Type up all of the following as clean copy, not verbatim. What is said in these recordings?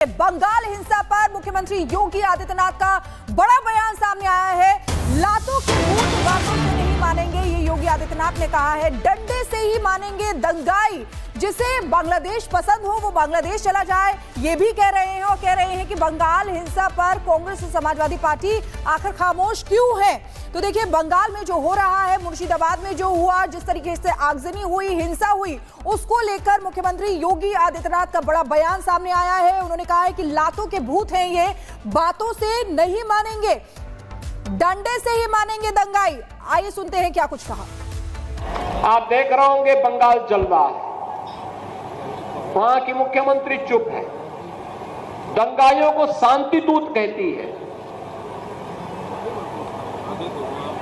बंगाल हिंसा पर मुख्यमंत्री योगी आदित्यनाथ का बड़ा बयान सामने आया है। लातों के भूत बातों से नहीं मानेंगे, ये योगी आदित्यनाथ ने कहा है। डंडे से ही मानेंगे दंगाई। जिसे बांग्लादेश पसंद हो वो बांग्लादेश चला जाए, ये भी कह रहे हैं। और कह रहे हैं कि बंगाल हिंसा पर कांग्रेस और समाजवादी पार्टी आखिर खामोश क्यों है। तो देखिए, बंगाल में जो हो रहा है, मुर्शिदाबाद में जो हुआ, जिस तरीके से आगजनी हुई, हिंसा हुई, उसको लेकर मुख्यमंत्री योगी आदित्यनाथ का बड़ा बयान सामने आया है। उन्होंने कहा है कि लातों के भूत हैं ये, बातों से नहीं मानेंगे, डंडे से ही मानेंगे दंगाई। आइए सुनते हैं क्या कुछ कहा। आप देख रहे होंगे बंगाल जल रहा है, वहां की मुख्यमंत्री चुप है, दंगाइयों को शांति दूत कहती है।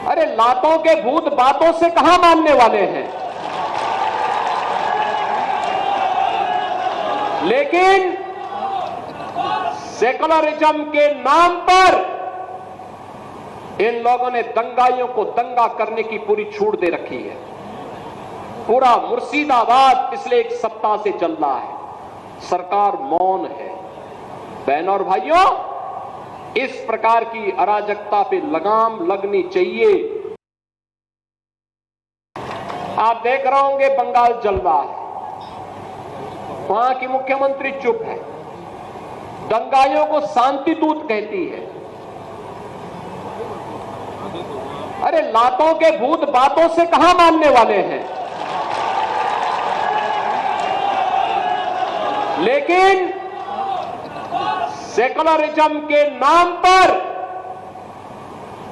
अरे लातों के भूत बातों से कहां मानने वाले हैं। लेकिन सेकुलरिज्म के नाम पर इन लोगों ने दंगाइयों को दंगा करने की पूरी छूट दे रखी है। पूरा मुर्शिदाबाद पिछले एक सप्ताह से चल रहा है, सरकार मौन है। बहनों और भाइयों, इस प्रकार की अराजकता पे लगाम लगनी चाहिए। आप देख रहे होंगे बंगाल जल रहा है, वहां की मुख्यमंत्री चुप है, दंगाइयों को शांति दूत कहती है। अरे लातों के भूत बातों से कहां मानने वाले हैं। लेकिन सेकुलरिज्म के नाम पर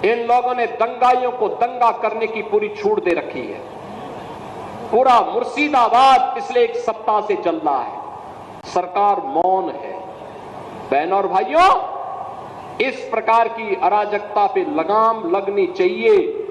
इन लोगों ने दंगाइयों को दंगा करने की पूरी छूट दे रखी है। पूरा मुर्शिदाबाद पिछले एक सप्ताह से चल रहा है, सरकार मौन है। बहनों और भाइयों, इस प्रकार की अराजकता पे लगाम लगनी चाहिए।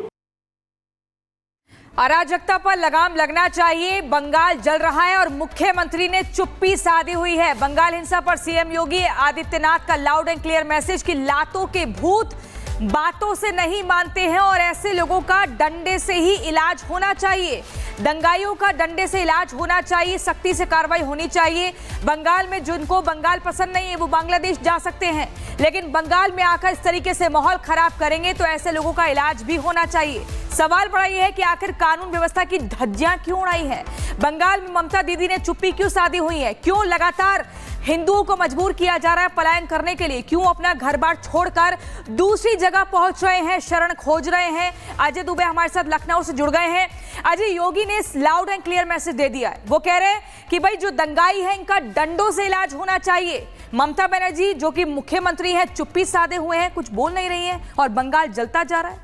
अराजकता पर लगाम लगना चाहिए। बंगाल जल रहा है और मुख्यमंत्री ने चुप्पी साधी हुई है। बंगाल हिंसा पर सीएम योगी आदित्यनाथ का लाउड एंड क्लियर मैसेज कि लातों के भूत बातों से नहीं मानते हैं और ऐसे लोगों का डंडे से ही इलाज होना चाहिए। दंगाइयों का डंडे से इलाज होना चाहिए, सख्ती से कार्रवाई होनी चाहिए। बंगाल में जिनको बंगाल पसंद नहीं है वो बांग्लादेश जा सकते हैं, लेकिन बंगाल में आकर इस तरीके से माहौल खराब करेंगे तो ऐसे लोगों का इलाज भी होना चाहिए। सवाल बड़ा यह है कि आखिर कानून व्यवस्था की धज्जियां क्यों उड़ाई है। बंगाल में ममता दीदी ने चुप्पी क्यों साधी हुई है। क्यों लगातार हिंदुओं को मजबूर किया जा रहा है पलायन करने के लिए। क्यों अपना घर बार छोड़कर दूसरी जगह पहुंच रहे हैं, शरण खोज रहे हैं। अजय दुबे हमारे साथ लखनऊ से जुड़ गए हैं। अजय, योगी ने लाउड एंड क्लियर मैसेज दे दिया है। वो कह रहे हैं कि भाई जो दंगाई है इनका डंडों से इलाज होना चाहिए। ममता बनर्जी जो कि मुख्यमंत्री है चुप्पी साधे हुए हैं, कुछ बोल नहीं रही है और बंगाल जलता जा रहा है।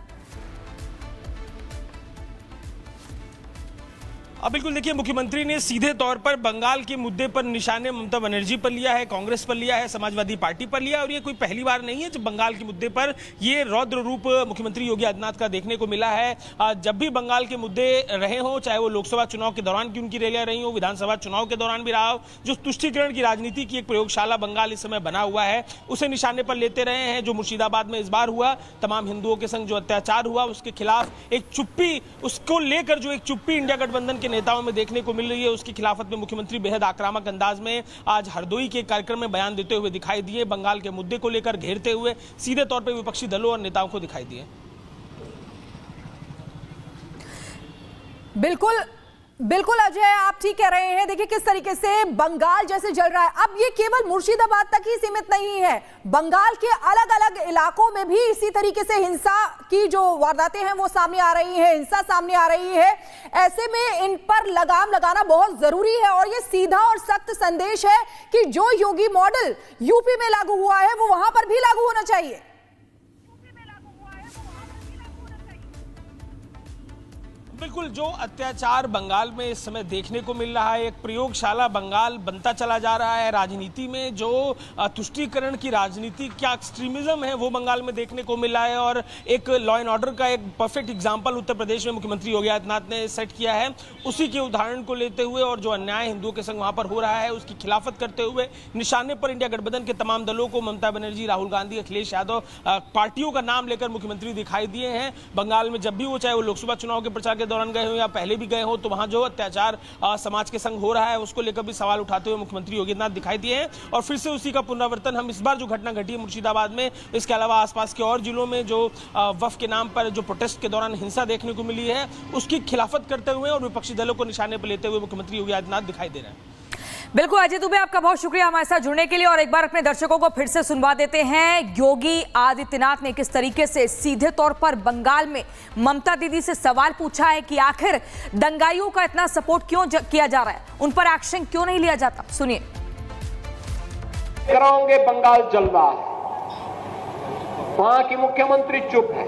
अब बिल्कुल देखिए, मुख्यमंत्री ने सीधे तौर पर बंगाल के मुद्दे पर निशाने ममता बनर्जी पर लिया है, कांग्रेस पर लिया है, समाजवादी पार्टी पर लिया है। और ये कोई पहली बार नहीं है जब बंगाल के मुद्दे पर ये रौद्र रूप मुख्यमंत्री योगी आदित्यनाथ का देखने को मिला है। जब भी बंगाल के मुद्दे रहे हों, चाहे वो लोकसभा चुनाव के दौरान की उनकी रैलियां रही हो, विधानसभा चुनाव के दौरान भी रहा हो, जो तुष्टीकरण की राजनीति की एक प्रयोगशाला बंगाल इस समय बना हुआ है, उसे निशाने पर लेते रहे हैं। जो मुर्शिदाबाद में इस बार हुआ, तमाम हिंदुओं के संग जो अत्याचार हुआ, उसके खिलाफ एक चुप्पी, उसको लेकर जो एक चुप्पी इंडिया गठबंधन के नेताओं में देखने को मिल रही है, उसकी खिलाफत में मुख्यमंत्री बेहद आक्रामक अंदाज में आज हरदोई के कार्यक्रम में बयान देते हुए दिखाई दिए। बंगाल के मुद्दे को लेकर घेरते हुए सीधे तौर पर विपक्षी दलों और नेताओं को दिखाई दिए। बिल्कुल बिल्कुल अजय, आप ठीक कह रहे हैं। देखिए किस तरीके से बंगाल जैसे जल रहा है। अब ये केवल मुर्शिदाबाद तक ही सीमित नहीं है, बंगाल के अलग अलग इलाकों में भी इसी तरीके से हिंसा की जो वारदातें हैं वो सामने आ रही है, हिंसा सामने आ रही है। ऐसे में इन पर लगाम लगाना बहुत जरूरी है और ये सीधा और सख्त संदेश है कि जो योगी मॉडल यूपी में लागू हुआ है वो वहां पर भी लागू होना चाहिए। बिल्कुल, जो अत्याचार बंगाल में इस समय देखने को मिल रहा है, एक प्रयोगशाला बंगाल बनता चला जा रहा है। राजनीति में जो तुष्टीकरण की राजनीति, क्या एक्सट्रीमिज्म है, वो बंगाल में देखने को मिल रहा है। और एक लॉ एंड ऑर्डर का एक परफेक्ट एग्जांपल उत्तर प्रदेश में मुख्यमंत्री योगी आदित्यनाथ ने सेट किया है। उसी के उदाहरण को लेते हुए और जो अन्याय हिंदुओं के संग वहां पर हो रहा है उसकी खिलाफत करते हुए निशाने पर इंडिया गठबंधन के तमाम दलों को ममता बनर्जी, राहुल गांधी, अखिलेश यादव पार्टियों का नाम लेकर मुख्यमंत्री दिखाई दिए हैं। बंगाल में जब भी वो, चाहे वो लोकसभा चुनाव के प्रचार के दौरान गए हो या पहले भी गए हो तो वहां जो अत्याचार समाज के संग हो रहा है उसको लेकर भी सवाल उठाते हुए मुख्यमंत्री योगी आदित्यनाथ दिखाई दिए हैं और फिर से उसी का पुनरावर्तन हम इस बार जो घटना घटी है मुर्शिदाबाद में, इसके अलावा आसपास के और जिलों में जो वफ के नाम पर जो प्रोटेस्ट के दौरान हिंसा देखने को मिली है उसकी खिलाफत करते हुए और विपक्षी दलों को निशाने पर लेते हुए मुख्यमंत्री योगी आदित्यनाथ दिखाई दे रहे हैं। बिल्कुल अजय दुबे, आपका बहुत शुक्रिया हमारे साथ जुड़ने के लिए। और एक बार अपने दर्शकों को फिर से सुनवा देते हैं योगी आदित्यनाथ ने किस तरीके से सीधे तौर पर बंगाल में ममता दीदी से सवाल पूछा है कि आखिर दंगाइयों का इतना सपोर्ट क्यों किया जा रहा है, उन पर एक्शन क्यों नहीं लिया जाता। सुनिए। कराओगे बंगाल जलवा, वहां की मुख्यमंत्री चुप है,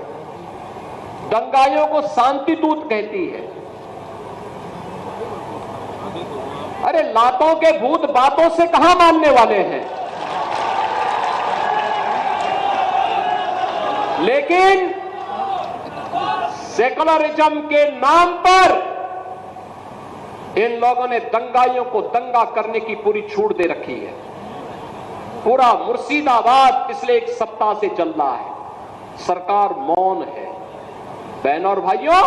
दंगाइयों को शांति दूत कहती है। अरे लातों के भूत बातों से कहां मानने वाले हैं, लेकिन सेकुलरिज्म के नाम पर इन लोगों ने दंगाइयों को दंगा करने की पूरी छूट दे रखी है। पूरा मुर्शिदाबाद पिछले एक सप्ताह से चल रहा है, सरकार मौन है। बहनों और भाइयों,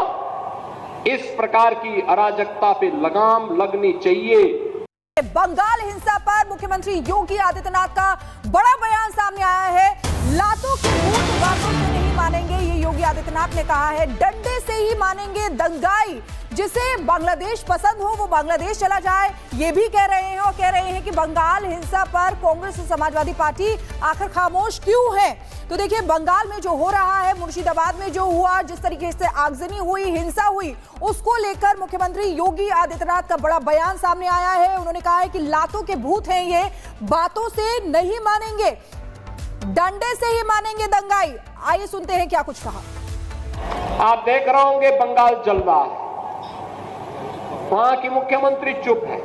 इस प्रकार की अराजकता पे लगाम लगनी चाहिए। बंगाल हिंसा पर मुख्यमंत्री योगी आदित्यनाथ का बड़ा बयान सामने आया है। लातों के भूत बातों से नहीं मानेंगे, ये योगी आदित्यनाथ ने कहा है। डंडे से ही मानेंगे दंगाई। जिसे बांग्लादेश पसंद हो वो बांग्लादेश चला जाए, ये भी कह रहे हैं। और कह रहे हैं कि बंगाल हिंसा पर कांग्रेस और समाजवादी पार्टी आखिर खामोश क्यों है। तो देखिए, बंगाल में जो हो रहा है, मुर्शिदाबाद में जो हुआ, जिस तरीके से आगजनी हुई, हिंसा हुई, उसको लेकर मुख्यमंत्री योगी आदित्यनाथ का बड़ा बयान सामने आया है। उन्होंने कहा है कि लातों के भूत हैं ये, बातों से नहीं मानेंगे, डंडे से ही मानेंगे दंगाई। आइए सुनते हैं क्या कुछ कहा। आप देख रहे होंगे बंगाल जलवा, वहां की मुख्यमंत्री चुप है,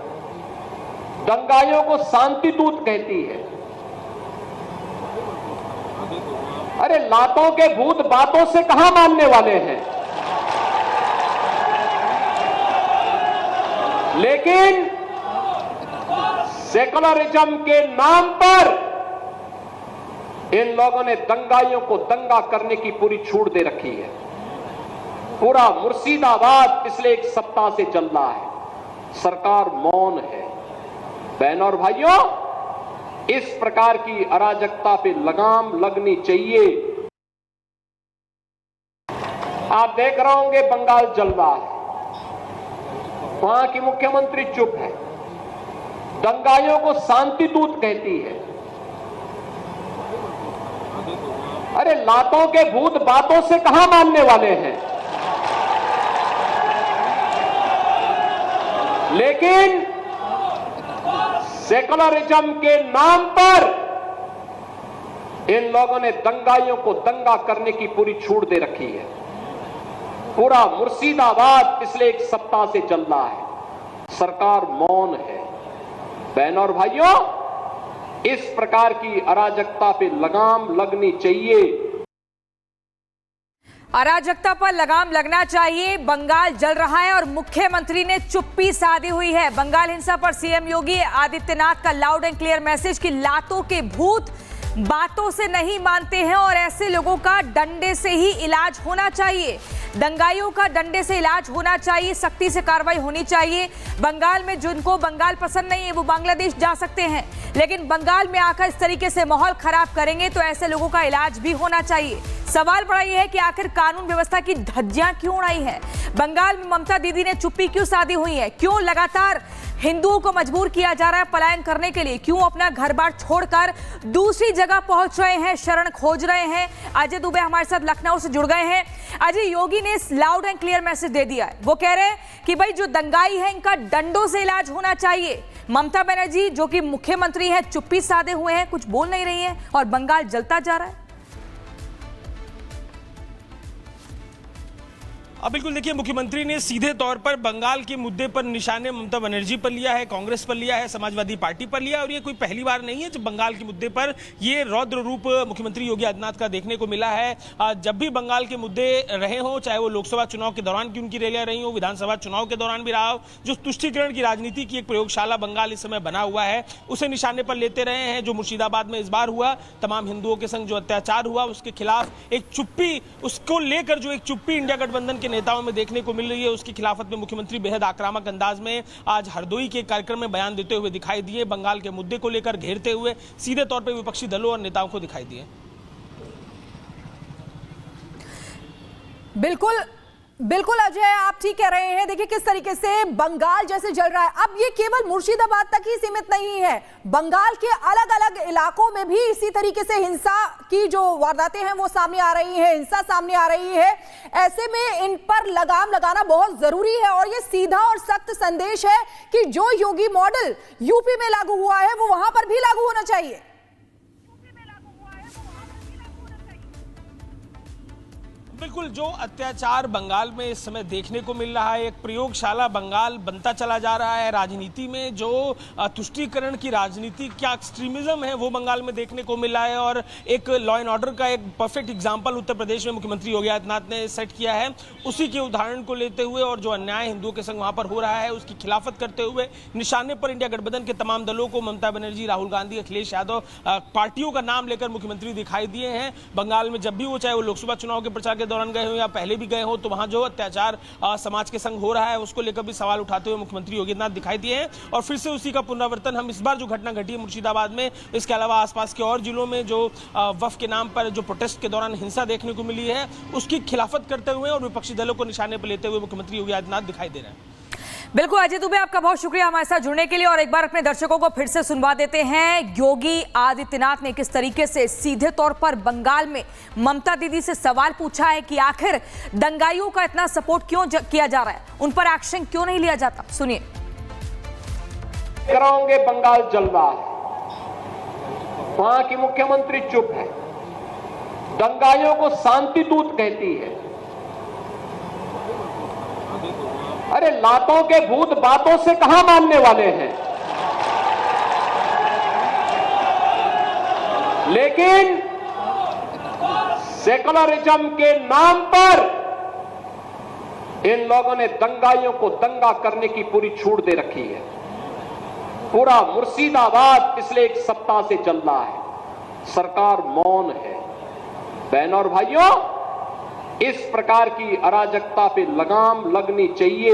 दंगाइयों को शांति दूत कहती है। अरे लातों के भूत बातों से कहां मानने वाले हैं, लेकिन सेकुलरिज्म के नाम पर इन लोगों ने दंगाइयों को दंगा करने की पूरी छूट दे रखी है। पूरा मुर्शिदाबाद पिछले एक सप्ताह से चल रहा है, सरकार मौन है। बहनों और भाइयों, इस प्रकार की अराजकता पे लगाम लगनी चाहिए। आप देख रहे होंगे बंगाल जलवा, वहां की मुख्यमंत्री चुप है, दंगाइयों को शांति दूत कहती है। अरे लातों के भूत बातों से कहां मानने वाले हैं, लेकिन सेकुलरिज्म के नाम पर इन लोगों ने दंगाइयों को दंगा करने की पूरी छूट दे रखी है। पूरा मुर्शिदाबाद पिछले एक सप्ताह से चल रहा है, सरकार मौन है। बहनों और भाइयों, इस प्रकार की अराजकता पे लगाम लगनी चाहिए। अराजकता पर लगाम लगना चाहिए। बंगाल जल रहा है और मुख्यमंत्री ने चुप्पी साधी हुई है। बंगाल हिंसा पर सीएम योगी आदित्यनाथ का लाउड एंड क्लियर मैसेज कि लातों के भूत बातों से नहीं मानते हैं और ऐसे लोगों का डंडे से ही इलाज होना चाहिए। दंगाइयों का डंडे से इलाज होना चाहिए, सख्ती से कार्रवाई होनी चाहिए। बंगाल में जिनको बंगाल पसंद नहीं है वो बांग्लादेश जा सकते हैं, लेकिन बंगाल में आकर इस तरीके से माहौल खराब करेंगे तो ऐसे लोगों का इलाज भी होना चाहिए। सवाल बड़ा यह है कि आखिर कानून व्यवस्था की धज्जियां क्यों उड़ाई है। बंगाल में ममता दीदी ने चुप्पी क्यों साधी हुई है। क्यों लगातार हिंदुओं को मजबूर किया जा रहा है पलायन करने के लिए। क्यों अपना घर बार छोड़कर दूसरी जगह पहुंच रहे हैं, शरण खोज रहे हैं। अजय दुबे हमारे साथ लखनऊ से जुड़ गए हैं। अजय, योगी ने लाउड एंड क्लियर मैसेज दे दिया है। वो कह रहे हैं कि भाई जो दंगाई है इनका डंडों से इलाज होना चाहिए। ममता बनर्जी जो कि मुख्यमंत्री है चुप्पी साधे हुए हैं, कुछ बोल नहीं रही है और बंगाल जलता जा रहा है। अब बिल्कुल देखिए, मुख्यमंत्री ने सीधे तौर पर बंगाल के मुद्दे पर निशाने ममता बनर्जी पर लिया है, कांग्रेस पर लिया है, समाजवादी पार्टी पर लिया है। और ये कोई पहली बार नहीं है जब बंगाल के मुद्दे पर ये रौद्र रूप मुख्यमंत्री योगी आदित्यनाथ का देखने को मिला है। जब भी बंगाल के मुद्दे रहे हों, चाहे वो लोकसभा चुनाव के दौरान की उनकी रैलियां रही हो, विधानसभा चुनाव के दौरान भी रहा हो, जो तुष्टीकरण की राजनीति की एक प्रयोगशाला बंगाल इस समय बना हुआ है उसे निशाने पर लेते रहे हैं। जो मुर्शिदाबाद में इस बार हुआ, तमाम हिंदुओं के संग जो अत्याचार हुआ उसके खिलाफ एक चुप्पी, उसको लेकर जो एक चुप्पी इंडिया गठबंधन के नेताओं में देखने को मिल रही है, उसकी खिलाफत में मुख्यमंत्री बेहद आक्रामक अंदाज में आज हरदोई के कार्यक्रम में बयान देते हुए दिखाई दिए, बंगाल के मुद्दे को लेकर घेरते हुए सीधे तौर पर विपक्षी दलों और नेताओं को दिखाई दिए। बिल्कुल बिल्कुल अजय, आप ठीक कह रहे हैं। देखिए किस तरीके से बंगाल जैसे जल रहा है। अब ये केवल मुर्शिदाबाद तक ही सीमित नहीं है, बंगाल के अलग अलग इलाकों में भी इसी तरीके से हिंसा की जो वारदातें हैं वो सामने आ रही हैं, हिंसा सामने आ रही है। ऐसे में इन पर लगाम लगाना बहुत जरूरी है और ये सीधा और सख्त संदेश है कि जो योगी मॉडल यूपी में लागू हुआ है वो वहां पर भी लागू होना चाहिए। बिल्कुल, जो अत्याचार बंगाल में इस समय देखने को मिल रहा है, एक प्रयोगशाला बंगाल बनता चला जा रहा है। राजनीति में जो तुष्टीकरण की राजनीति, क्या एक्सट्रीमिज्म है वो बंगाल में देखने को मिल रहा है और एक लॉ एंड ऑर्डर का एक परफेक्ट एग्जांपल उत्तर प्रदेश में मुख्यमंत्री योगी आदित्यनाथ ने सेट किया है। उसी के उदाहरण को लेते हुए और जो अन्याय हिंदुओं के संग वहां पर हो रहा है उसकी खिलाफत करते हुए निशाने पर इंडिया गठबंधन के तमाम दलों को ममता बनर्जी, राहुल गांधी, अखिलेश यादव पार्टियों का नाम लेकर मुख्यमंत्री दिखाई दिए हैं। बंगाल में जब भी वो, चाहे वो लोकसभा चुनाव के प्रचार के दौरान गए हो या पहले भी गए हो, तो वहां जो अत्याचार समाज के संग हो रहा है उसको लेकर भी सवाल उठाते हुए मुख्यमंत्री योगी आदित्यनाथ दिखाई दिए हैं। और फिर से उसी का पुनरावर्तन हम इस बार जो घटना घटी है मुर्शिदाबाद में, इसके अलावा आसपास के और जिलों में जो वफ के नाम पर जो प्रोटेस्ट के दौरान हिंसा देखने को मिली है उसकी खिलाफत करते हुए और विपक्षी दलों को निशाने पर लेते हुए मुख्यमंत्री योगी आदित्यनाथ दिखाई दे रहे हैं। बिल्कुल अजय दुबे, आपका बहुत शुक्रिया हमारे साथ जुड़ने के लिए। और एक बार अपने दर्शकों को फिर से सुनवा देते हैं योगी आदित्यनाथ ने किस तरीके से सीधे तौर पर बंगाल में ममता दीदी से सवाल पूछा है कि आखिर दंगाइयों का इतना सपोर्ट क्यों किया जा रहा है, उन पर एक्शन क्यों नहीं लिया जाता। सुनिए। कराओगे बंगाल जल रहा है, वहां की मुख्यमंत्री चुप है, दंगाइयों को शांति दूत कहती है। अरे लातों के भूत बातों से कहां मानने वाले हैं, लेकिन सेकुलरिज्म के नाम पर इन लोगों ने दंगाइयों को दंगा करने की पूरी छूट दे रखी है। पूरा मुर्शिदाबाद पिछले एक सप्ताह से चल रहा है, सरकार मौन है। बहनों और भाइयों, इस प्रकार की अराजकता पे लगाम लगनी चाहिए।